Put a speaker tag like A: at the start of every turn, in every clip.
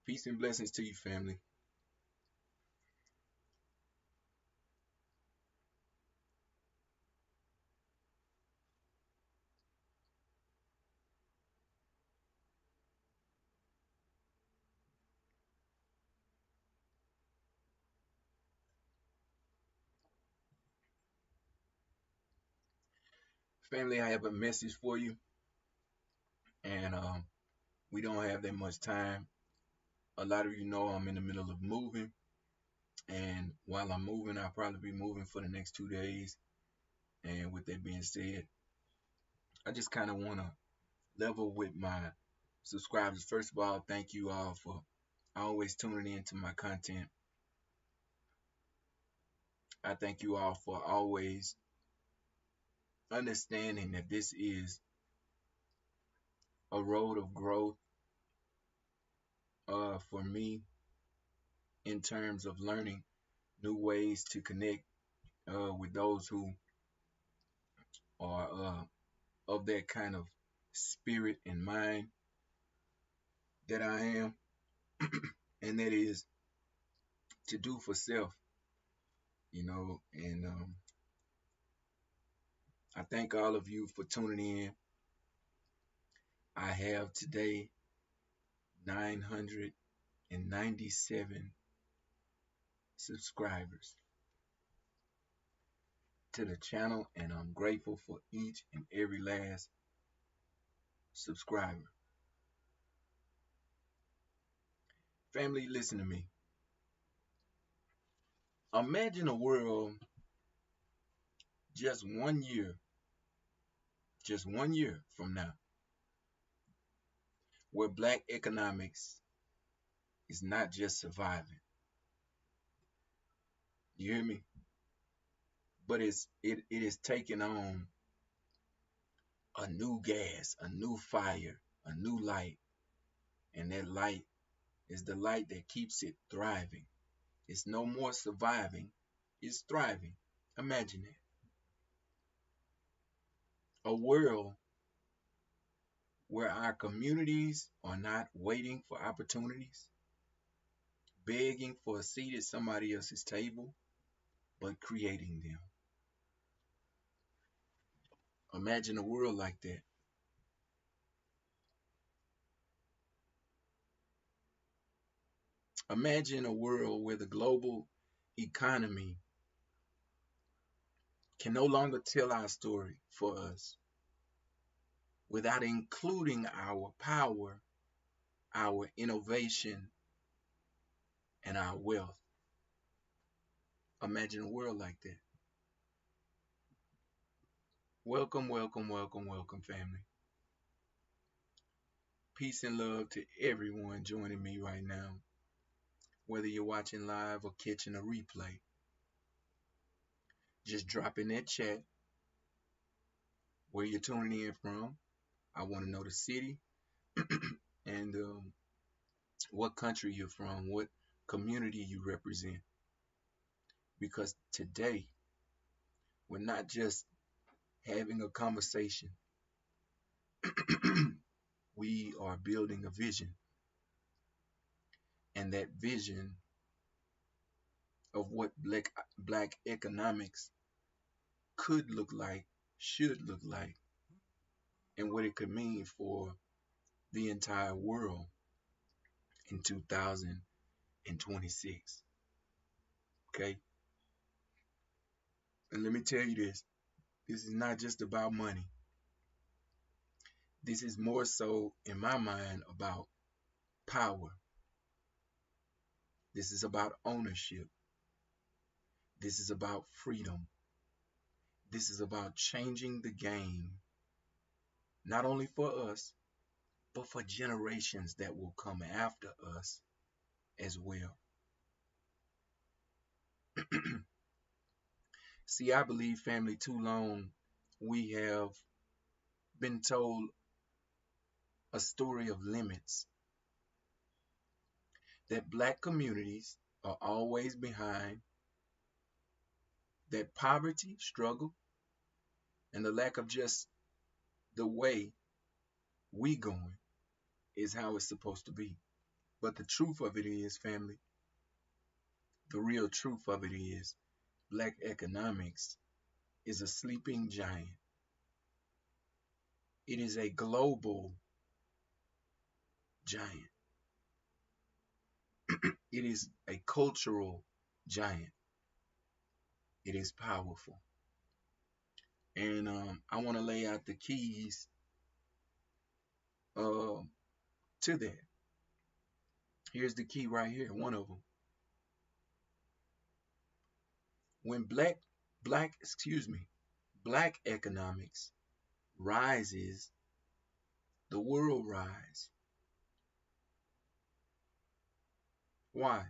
A: Peace and blessings to you, family. Family, I have a message for you, and we don't have that much time. A lot of you know I'm in the middle of moving, and while I'm moving, I'll probably be moving for the next 2 days. And with that being said, I just kind of want to level with my subscribers. First of all, thank you all for always tuning in to my content. I thank you all for always understanding that this is a road of growth for me in terms of learning new ways to connect with those who are of that kind of spirit and mind that I am, and that is to do for self, And I thank all of you for tuning in. I have today 997 subscribers to the channel, and I'm grateful for each and every last subscriber. Family, listen to me. Imagine a world just 1 year, just 1 year from now, where black economics is not just surviving. You hear me? But it is taking on a new gas, a new fire, a new light, and that light is the light that keeps it thriving. It's no more surviving, it's thriving. Imagine it. A world where our communities are not waiting for opportunities, begging for a seat at somebody else's table, but creating them. Imagine a world like that. Imagine a world where the global economy can no longer tell our story for us without including our power, our innovation, and our wealth. Imagine a world like that. Welcome, welcome, welcome, welcome, family. Peace and love to everyone joining me right now, whether you're watching live or catching a replay. Just drop in that chat where you're tuning in from. I want to know the city and what country you're from, what community you represent. Because today, we're not just having a conversation, we are building a vision. And that vision of what black economics could look like, should look like, and what it could mean for the entire world in 2026. Okay? And let me tell you this. This is not just about money. This is more so, in my mind, about power. This is about ownership. This is about freedom. This is about changing the game, not only for us, but for generations that will come after us as well. See, I believe, family, too long we have been told a story of limits, that black communities are always behind, that poverty, struggle, and the lack of just the way we going is how it's supposed to be. But the truth of it is, family, the real truth of it is, black economics is a sleeping giant. It is a global giant. It is a cultural giant. It is powerful. And I want to lay out the keys uh, to that. Here's the key right here, one of them. When black economics rises, the world rise. Why?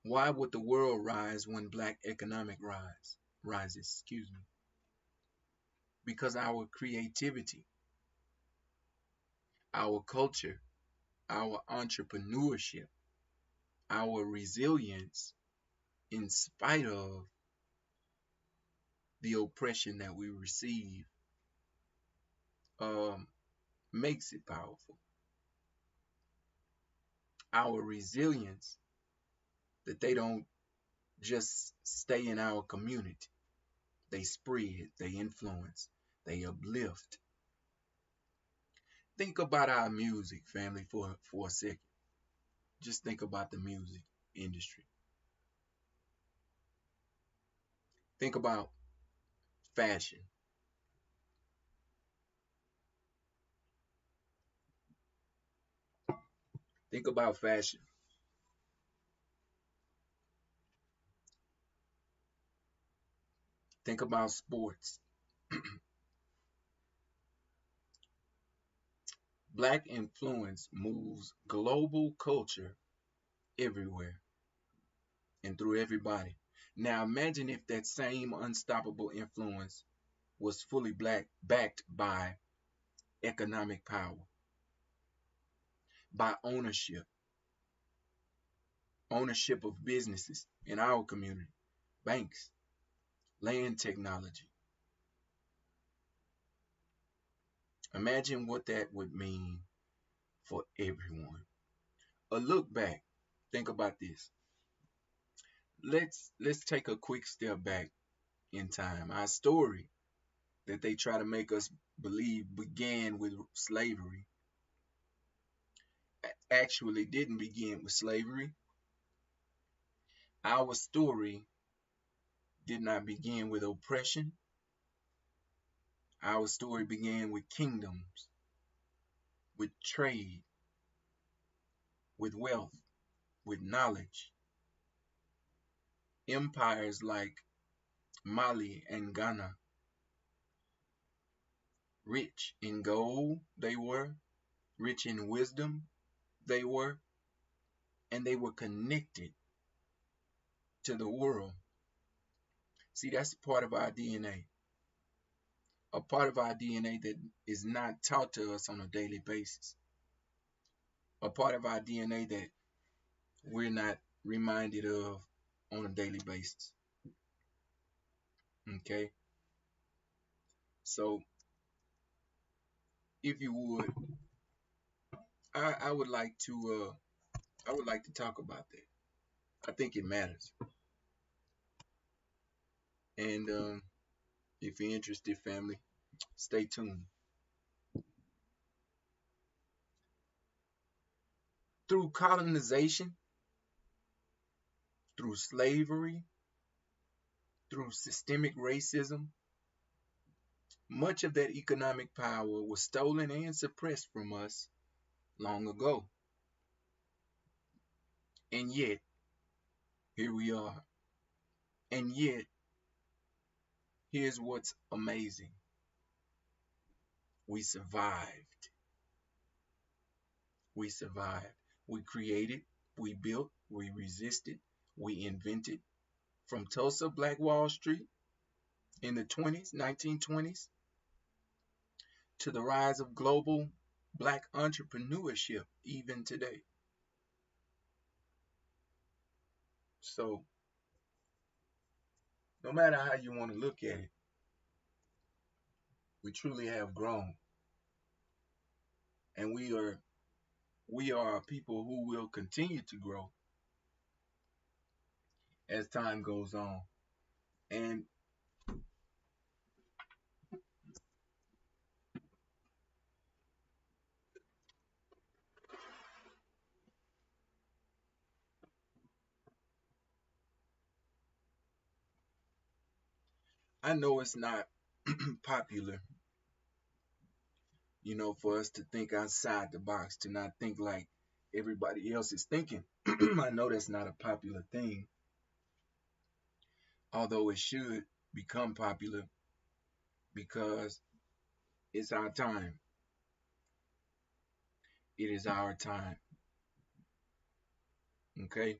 A: Why would the world rise when black economic rises? Because our creativity, our culture, our entrepreneurship, our resilience, in spite of the oppression that we receive, um, makes it powerful. Our resilience, that they don't just stay in our community, they spread, they influence, they uplift. Think about our music, family, for a second. Just think about the music industry. Think about fashion. Think about fashion. Think about sports. Black influence moves global culture everywhere and through everybody. Now imagine if that same unstoppable influence was fully black, backed by economic power, by ownership of businesses in our community, banks, land technology. Imagine what that would mean for everyone. A look back. Think about this. Let's take a quick step back in time. Our story that they try to make us believe began with slavery actually didn't begin with slavery. Our story did not begin with oppression. Our story began with kingdoms, with trade, with wealth, with knowledge. Empires like Mali and Ghana, rich in gold, they were, rich in wisdom, they were, and they were connected to the world. See, that's part of our DNA, a part of our DNA that is not taught to us on a daily basis, a part of our DNA that we're not reminded of on a daily basis. Okay, so if you would, I would like to talk about that. I think it matters, and if you're interested, family, stay tuned. Through colonization, through slavery, through systemic racism, much of that economic power was stolen and suppressed from us long ago. And yet, here we are. And yet, here's what's amazing. We survived. We survived. We created, we built, we resisted, we invented. From Tulsa, Black Wall Street in the 1920s, to the rise of global black entrepreneurship even today. So, no matter how you want to look at it, we truly have grown. And we are We are people who will continue to grow as time goes on. And I know it's not popular, for us to think outside the box, to not think like everybody else is thinking. I know that's not a popular thing, although it should become popular because it's our time. It is our time. Okay?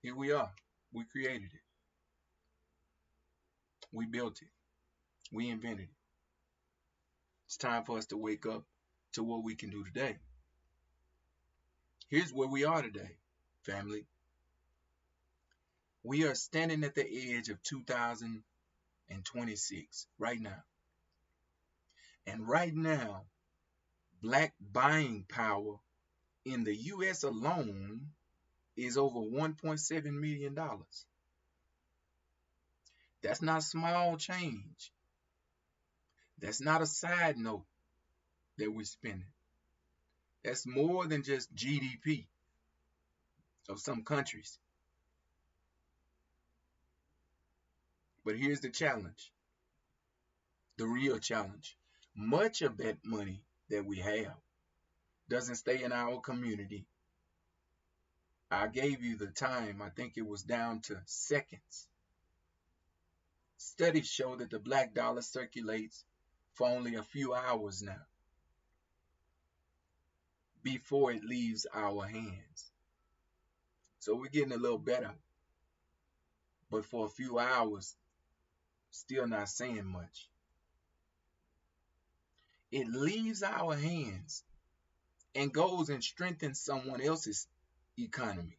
A: Here we are. We created it. We built it. We invented it. It's time for us to wake up to what we can do today. Here's where we are today, family. We are standing at the edge of 2026 right now. And right now, black buying power in the US alone is over $1.7 million. That's not small change. That's not a side note that we're spending. That's more than just GDP of some countries. But here's the challenge, the real challenge. Much of that money that we have doesn't stay in our community. I gave you the time. I think it was down to seconds. Studies show that the black dollar circulates for only a few hours now before it leaves our hands. So we're getting a little better, but for a few hours, still not saying much. It leaves our hands and goes and strengthens someone else's economy.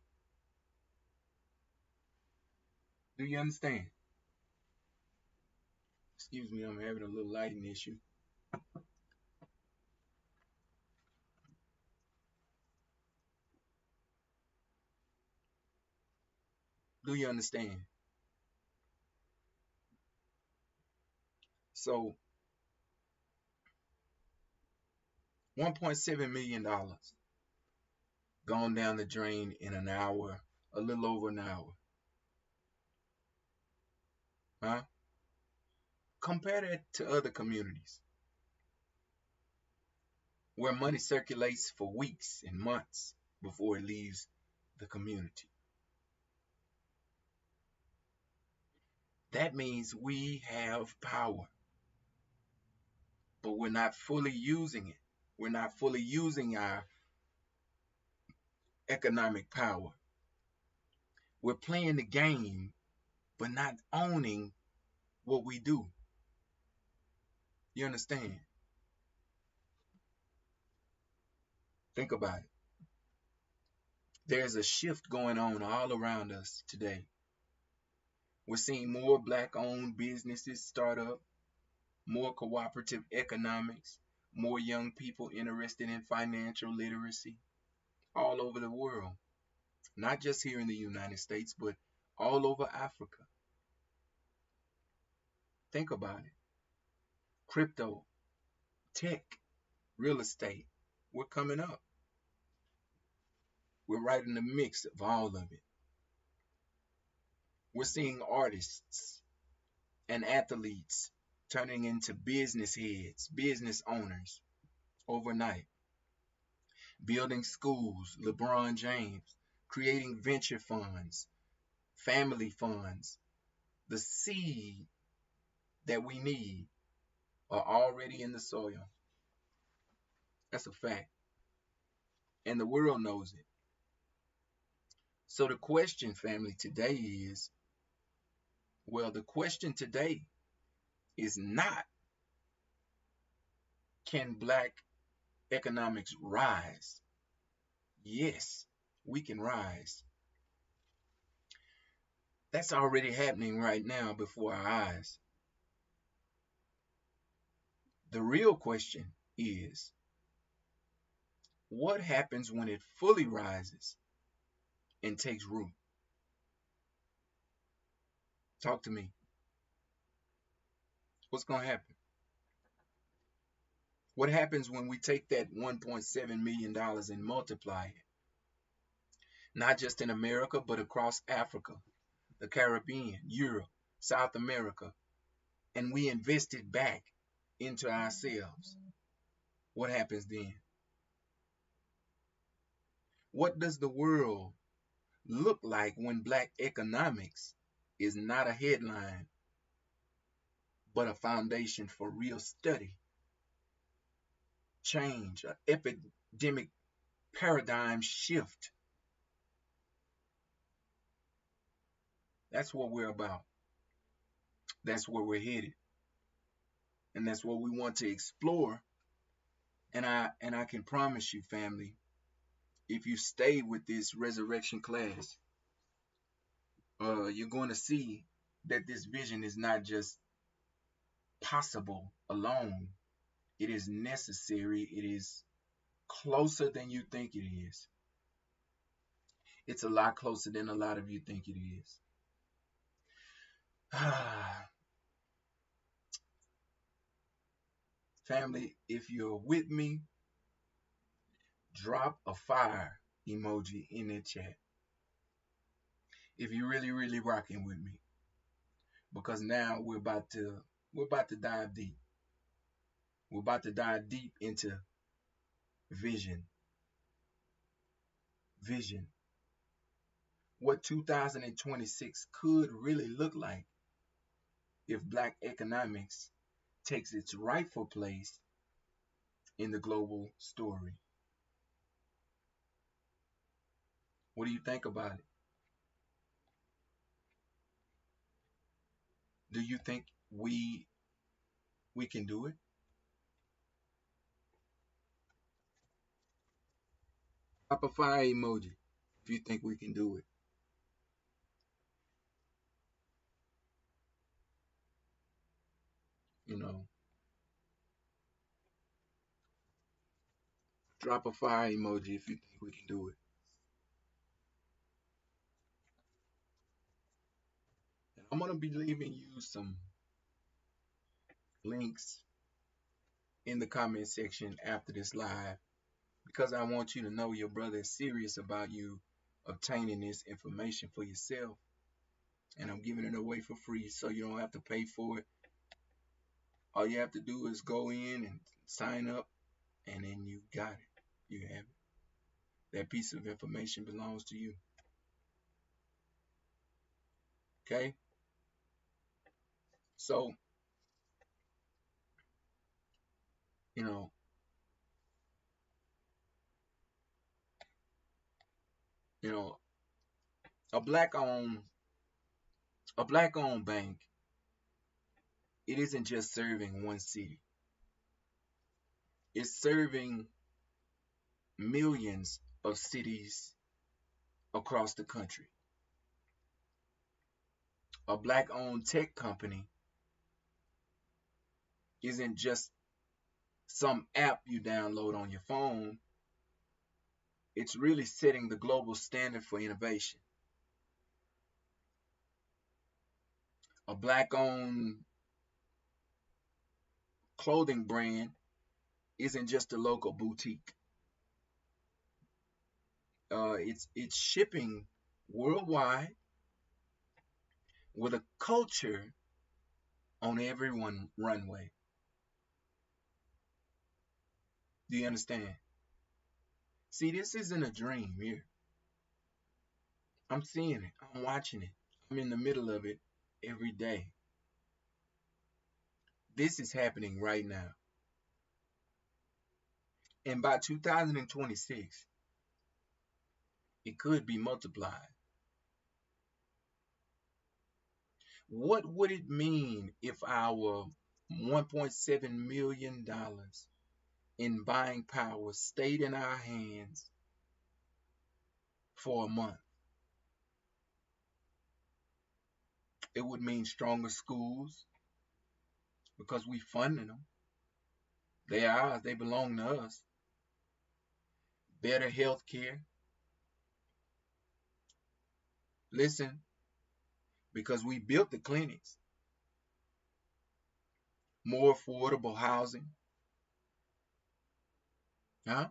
A: Do you understand? Excuse me, I'm having a little lighting issue. Do you understand? So $1.7 million gone down the drain in an hour, a little over an hour. Huh? Compare that to other communities where money circulates for weeks and months before it leaves the community. That means we have power, but we're not fully using it. We're not fully using our economic power. We're playing the game, but not owning what we do. You understand? Think about it. There's a shift going on all around us today. We're seeing more black owned businesses start up, more cooperative economics, more young people interested in financial literacy all over the world. Not just here in the United States, but all over Africa. Think about it. Crypto, tech, real estate, we're coming up. We're right in the mix of all of it. We're seeing artists and athletes turning into business heads, business owners overnight, building schools, LeBron James, creating venture funds, family funds. The seed that we need are already in the soil. That's a fact. And the world knows it. So the question, family, today is, well, the question today is not, can black economics rise? Yes, we can rise. That's already happening right now before our eyes. The real question is, What happens when it fully rises and takes root? Talk to me. What's going to happen? What happens when we take that $1.7 million and multiply it? Not just in America, but across Africa, the Caribbean, Europe, South America, and we invest it back into ourselves. What happens then? What does the world look like when black economics is not a headline, but a foundation for real study, change, an epidemic paradigm shift? That's what we're about. That's where we're headed. And that's what we want to explore. And I can promise you, family, if you stay with this resurrection class, you're going to see that this vision is not just possible alone. It is necessary. It is closer than you think it is. It's a lot closer than a lot of you think it is. Family, if you're with me, drop a fire emoji in the chat. If you're really, really rocking with me, because now we're about to dive deep. We're about to dive deep into vision. Vision. What 2026 could really look like if black economics takes its rightful place in the global story. What do you think about it? Do you think we can do it? Drop a fire emoji if you think we can do it. You know, drop a fire emoji if you think we can do it. And I'm gonna be leaving you some links in the comment section after this live, because I want you to know your brother is serious about you obtaining this information for yourself. And I'm giving it away for free, so you don't have to pay for it. All you have to do is go in and sign up, and then you got it. You have it. That piece of information belongs to you. Okay? So, you know, you know, a black owned bank, it isn't just serving one city. It's serving millions of cities across the country. A black owned tech company isn't just some app you download on your phone. It's really setting the global standard for innovation. A black owned clothing brand isn't just a local boutique. It's shipping worldwide with a culture on every one runway. Do you understand? See, this isn't a dream here. I'm seeing it. I'm watching it. I'm in the middle of it every day. This is happening right now. And by 2026, it could be multiplied. What would it mean if our $1.7 million in buying power stayed in our hands for a month? It would mean stronger schools because we funding them. They are ours. They belong to us. better health care. Listen, because we built the clinics, more affordable housing, huh?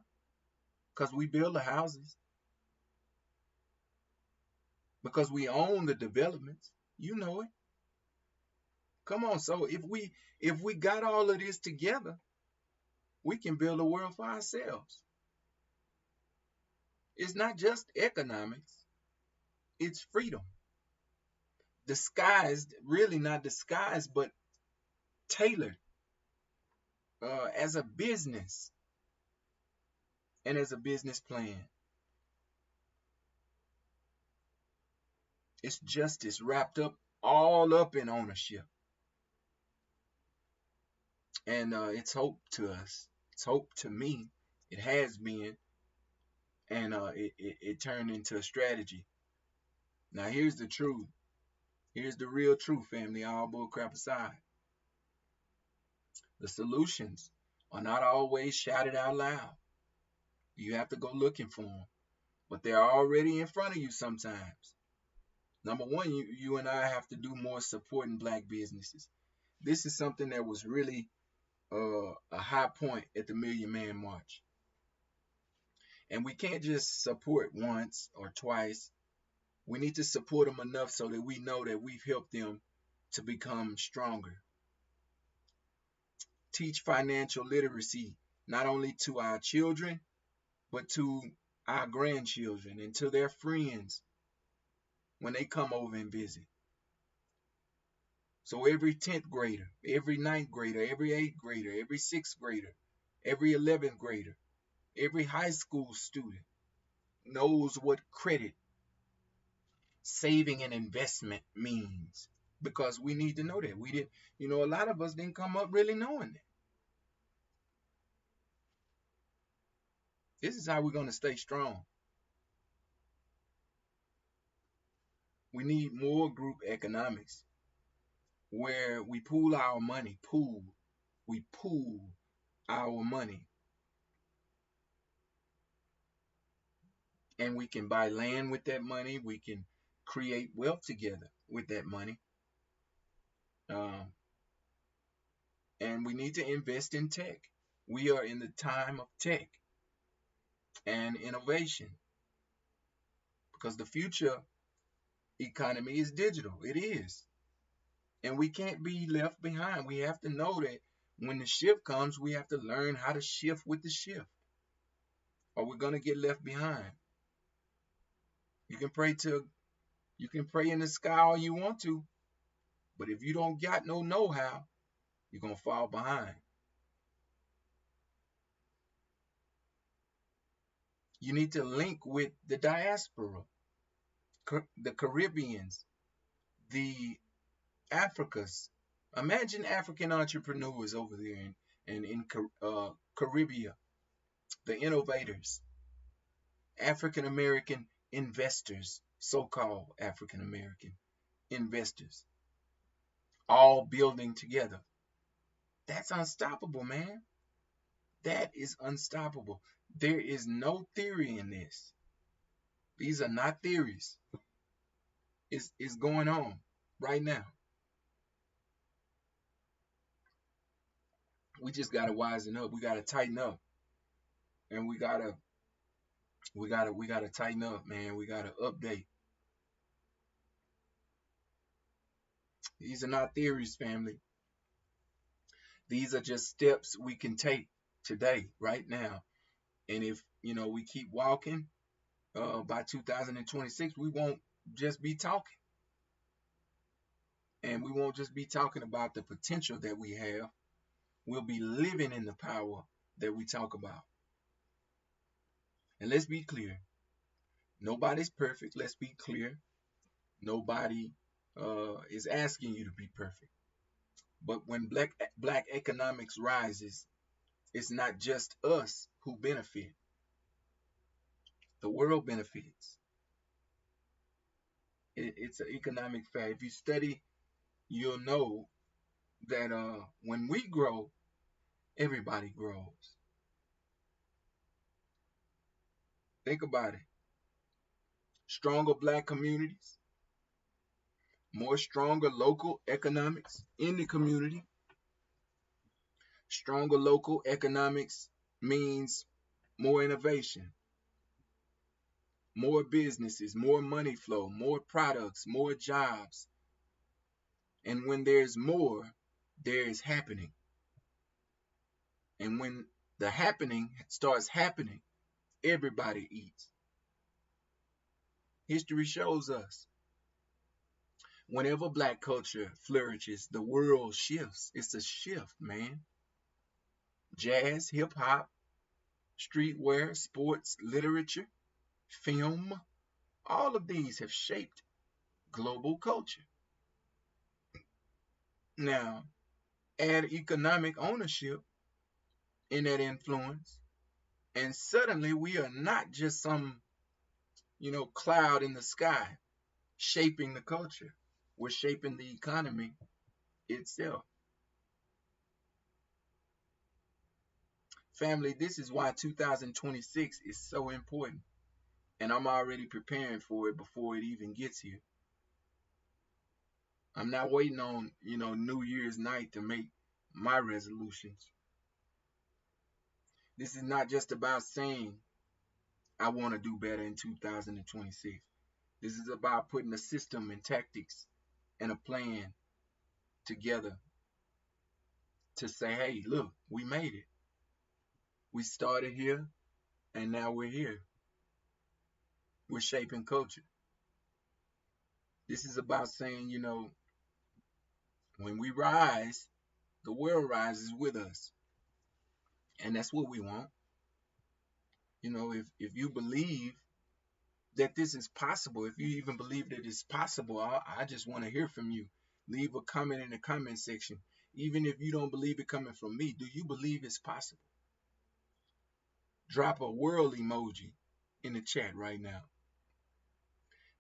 A: Because we build the houses, because we own the developments. You know it. Come on. So if we got all of this together, we can build a world for ourselves. It's not just economics, it's freedom. Disguised, really not disguised, but tailored as a business and as a business plan. It's justice wrapped up all up in ownership. And it's hope to us. It's hope to me. It has been. And it turned into a strategy. Now, here's the truth. Here's the real truth, family, all bull crap aside. The solutions are not always shouted out loud. You have to go looking for them. But they're already in front of you sometimes. Number one, you and I have to do more supporting black businesses. This is something that was really a high point at the Million Man March. And we can't just support once or twice. We need to support them enough so that we know that we've helped them to become stronger. Teach financial literacy not only to our children, but to our grandchildren and to their friends when they come over and visit. So every 10th grader, every ninth grader, every 8th grader, every 6th grader, every 11th grader, every high school student knows what credit, saving, and investment means. Because we need to know that. We didn't, a lot of us didn't come up really knowing that. This is how we're going to stay strong. We need more group economics where we pool our money, we pool our money, and we can buy land with that money. We can create wealth together with that money. Um, and we need to invest in tech. We are in the time of tech and innovation because the future economy is digital. It is. And we can't be left behind. We have to know that when the shift comes, we have to learn how to shift with the shift, or we're gonna get left behind. You can pray to you can pray in the sky all you want to, but if you don't got no know-how, you're gonna fall behind. You need to link with the diaspora, the Caribbeans, the Africas. Imagine African entrepreneurs over there in Caribbean, the innovators, African American investors, so-called African American investors, all building together. That's unstoppable, man. That is unstoppable. There is no theory in this. These are not theories. It's going on right now. We just gotta wisen up. We gotta tighten up, and we gotta tighten up, man. We gotta update. These are not theories, family. These are just steps we can take today, right now. And if we keep walking, by 2026, we won't just be talking, and we won't just be talking about the potential that we have. We'll be living in the power that we talk about. And let's be clear, nobody's perfect. Let's be clear. Nobody is asking you to be perfect. But when black economics rises, it's not just us who benefit. The world benefits. It's an economic fact. If you study, you'll know that when we grow, everybody grows. Think about it. Stronger black communities, more stronger local economics in the community. Stronger local economics means more innovation, more businesses, more money flow, more products, more jobs. And when there's more, there is happening. And when the happening starts happening, everybody eats. History shows us whenever black culture flourishes, the world shifts. It's a shift, man. Jazz, hip hop, streetwear, sports, literature, film, all of these have shaped global culture. Now, add economic ownership in that influence, and suddenly we are not just some, cloud in the sky shaping the culture. We're shaping the economy itself. Family, this is why 2026 is so important. And I'm already preparing for it before it even gets here. I'm not waiting on, New Year's night to make my resolutions. This is not just about saying I want to do better in 2026. This is about putting a system and tactics and a plan together to say, hey, look, we made it. We started here and now we're here. We're shaping culture. This is about saying, when we rise, the world rises with us. And that's what we want. If you believe that this is possible, if you even believe that it's possible, I just want to hear from you. Leave a comment in the comment section. Even if you don't believe it coming from me, do you believe it's possible? Drop a world emoji in the chat right now.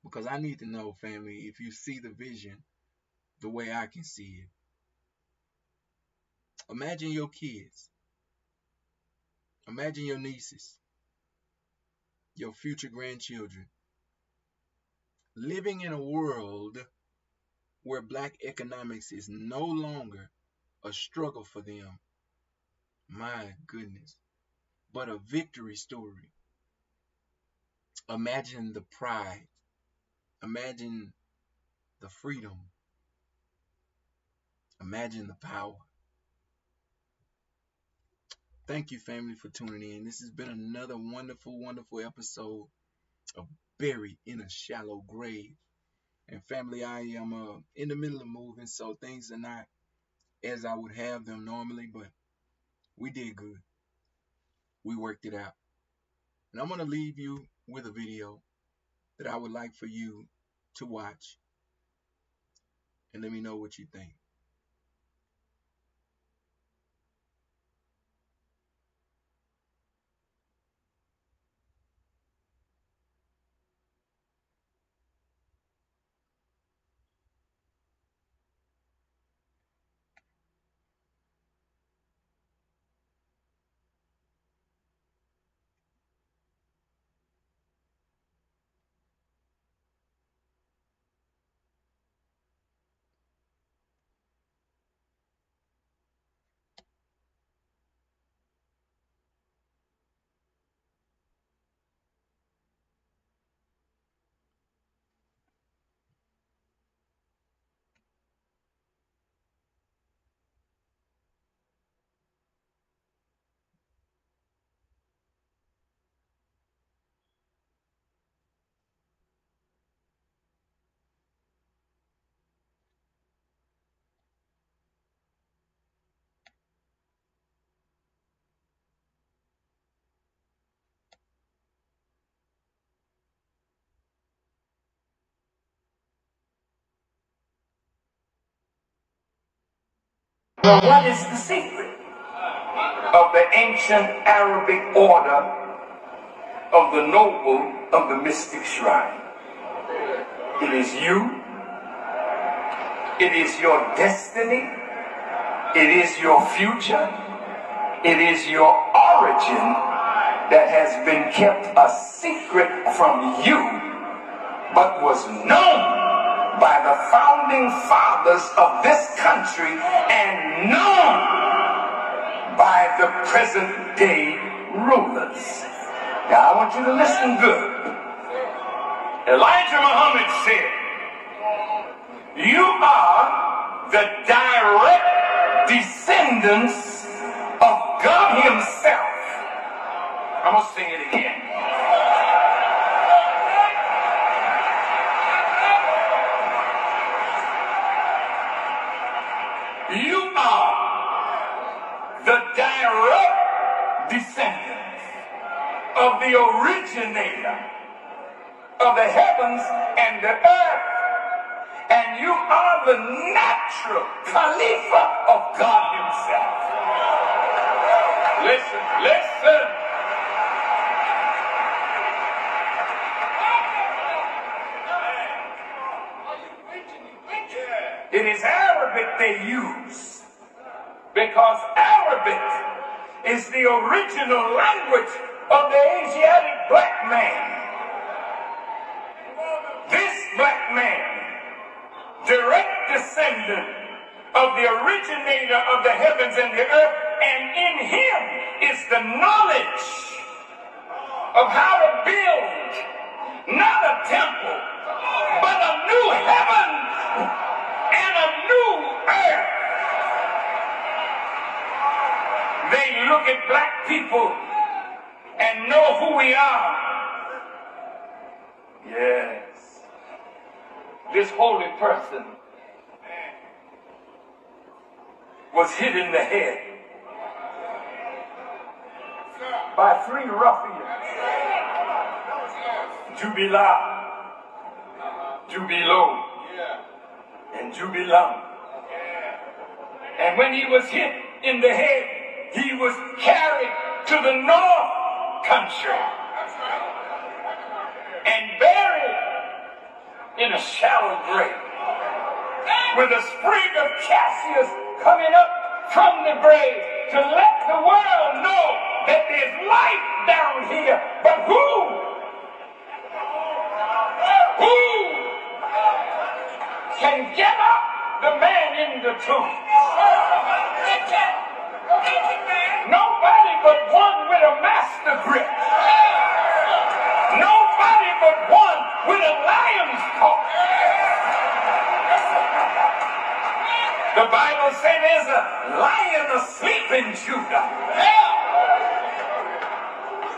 A: Because I need to know, family, if you see the vision the way I can see it. Imagine your kids. Imagine your nieces, your future grandchildren, living in a world where black economics is no longer a struggle for them. My goodness. But a victory story. Imagine the pride. Imagine the freedom. Imagine the power. Thank you, family, for tuning in. This has been another wonderful, wonderful episode of Buried in a Shallow Grave. And family, I am in the middle of moving, so things are not as I would have them normally, but we did good. We worked it out. And I'm going to leave you with a video that I would like for you to watch. And let me know what you think.
B: Well, what is the secret of the ancient Arabic order of the noble of the mystic shrine? It is you. It is your destiny. It is your future. It is your origin. that has been kept a secret from you, but was known by the founding fathers of this country and known by the present day rulers. Now I want you to listen good. Elijah Muhammad said, you are the direct descendants of God himself. I'm going to sing it again. You are the direct descendants of the originator of the heavens and the earth, and you are the natural Khalifa of God himself. Listen, listen. It is Arabic they use because Arabic is the original language of the Asiatic black man. This black man, direct descendant of the originator of the heavens and the earth, and in him is the knowledge of how to build not a temple, but a new heaven and a new earth. They look at black people and know who we are. Yes. This holy person was hit in the head by 3 ruffians, Jubilah, Jubilo, and Jubilam. And when he was hit in the head, he was carried to the north country and buried in a shallow grave with a sprig of cassius coming up from the grave to let the world know that there's life down here. But who can get up the man in the tomb? Nobody but one with a master grip. Nobody but one with a lion's paw. The Bible says there's a lion asleep in Judah.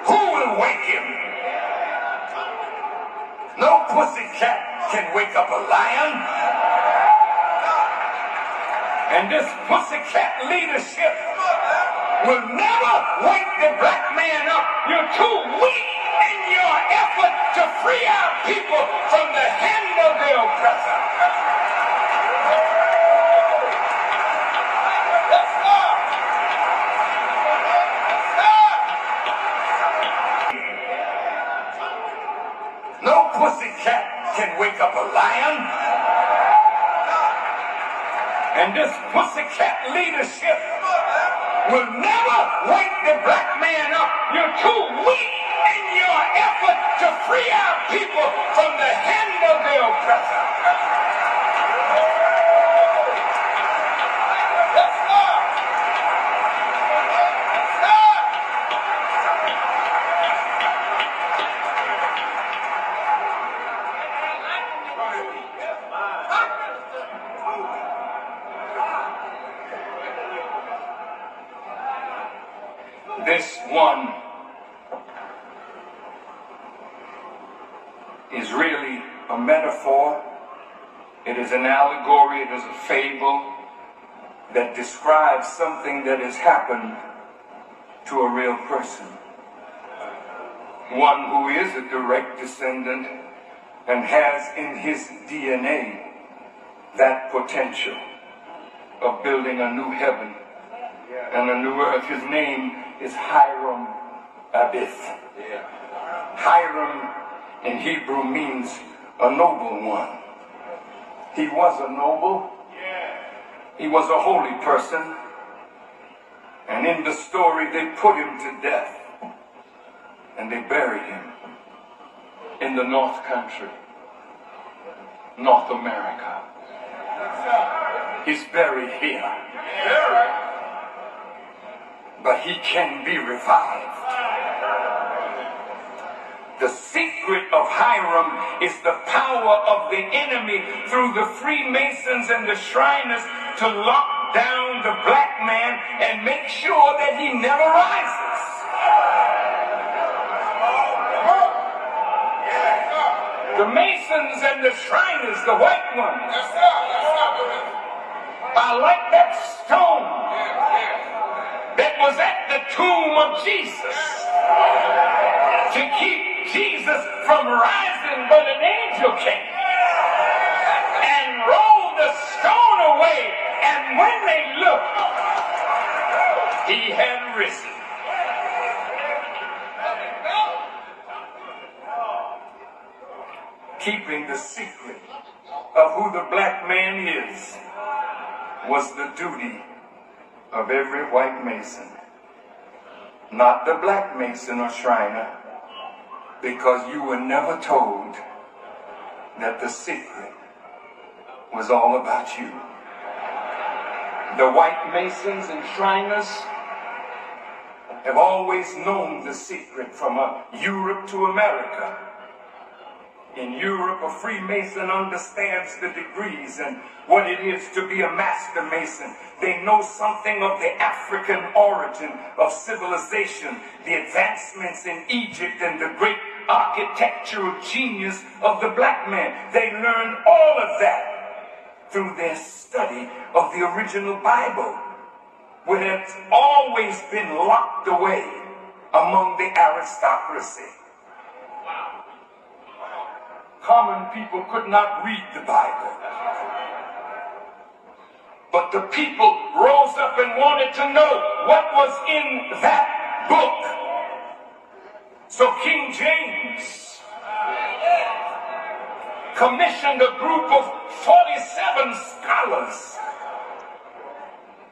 B: Who will wake him? No pussycat can wake up a lion. And this pussycat leadership will never wake the black man up. You're too weak in your effort to free our people from the hand of the oppressor. No pussycat can wake up a lion. And this pussycat leadership will never wake the black man up. You're too weak in your effort to free our people from the hand of the oppressor. This one is really a metaphor. It is an allegory. It is a fable that describes something that has happened to a real person. One who is a direct descendant and has in his DNA that potential of building a new heaven and a new earth. His name is Hiram Abith. Hiram in Hebrew means a noble one. He was a noble. He was a holy person. And in the story they put him to death. and they buried him in the North Country, North America. He's buried here, but he can be revived. The secret of Hiram is the power of the enemy through the Freemasons and the Shriners to lock down the black man and make sure that he never rises. The Masons and the Shriners, the white ones, are like that stone that was at the tomb of Jesus to keep Jesus from rising, but an angel came and rolled the stone away, and when they looked, he had risen. Keeping the secret of who the black man is was the duty of every white Mason, not the black Mason or Shriner, because you were never told that the secret was all about you. The white Masons and Shriners have always known the secret from Europe to America. In Europe, a Freemason understands the degrees and what it is to be a Master Mason. They know something of the African origin of civilization, the advancements in Egypt, and the great architectural genius of the black man. They learned all of that through their study of the original Bible, where it's always been locked away among the aristocracy. Common people could not read the Bible. But the people rose up and wanted to know what was in that book. So King James commissioned a group of 47 scholars.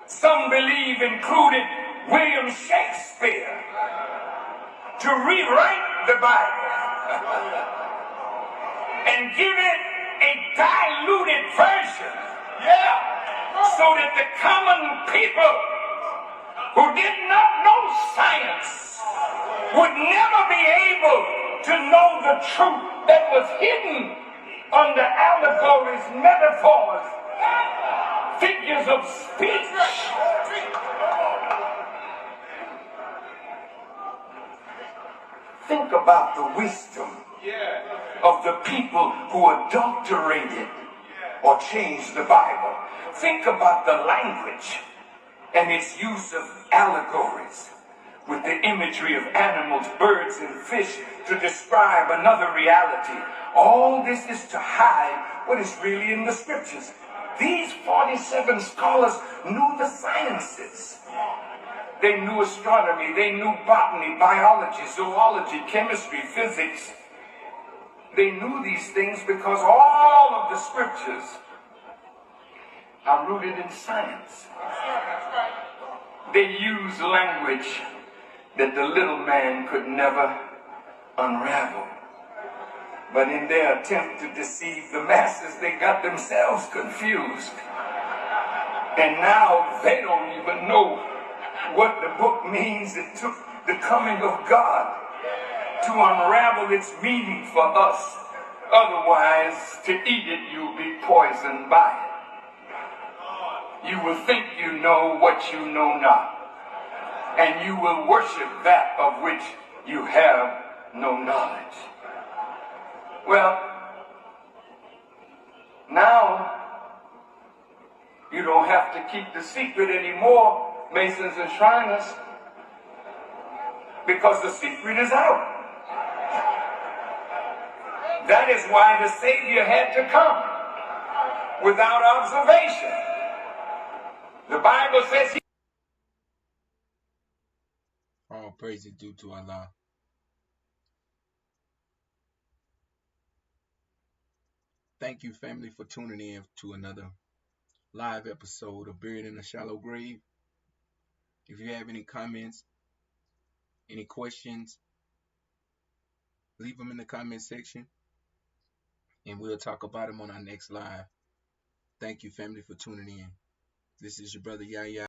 B: Some believe included William Shakespeare, to rewrite the Bible and give it a diluted version, so that the common people who did not know science would never be able to know the truth that was hidden under allegories, metaphors, figures of speech. Think about the wisdom of the people who adulterated or changed the Bible. Think about the language and its use of allegories with the imagery of animals, birds, and fish to describe another reality. All this is to hide what is really in the scriptures. These 47 scholars knew the sciences. They knew astronomy, they knew botany, biology, zoology, chemistry, physics. They knew these things because all of the scriptures are rooted in science. They use language that the little man could never unravel. But in their attempt to deceive the masses, they got themselves confused. And now they don't even know what the book means. It took the coming of God to unravel its meaning for us. Otherwise, to eat it, you'll be poisoned by it. You will think you know what you know not, and you will worship that of which you have no knowledge. Well, now you don't have to keep the secret anymore, Masons and Shriners, because the secret is out. That is why the Savior had to come without observation. The Bible says he...
A: All praise is due to Allah. Thank you, family, for tuning in to another live episode of Buried in a Shallow Grave. If you have any comments, any questions, leave them in the comment section, and we'll talk about them on our next live. Thank you, family, for tuning in. This is your brother Yaya.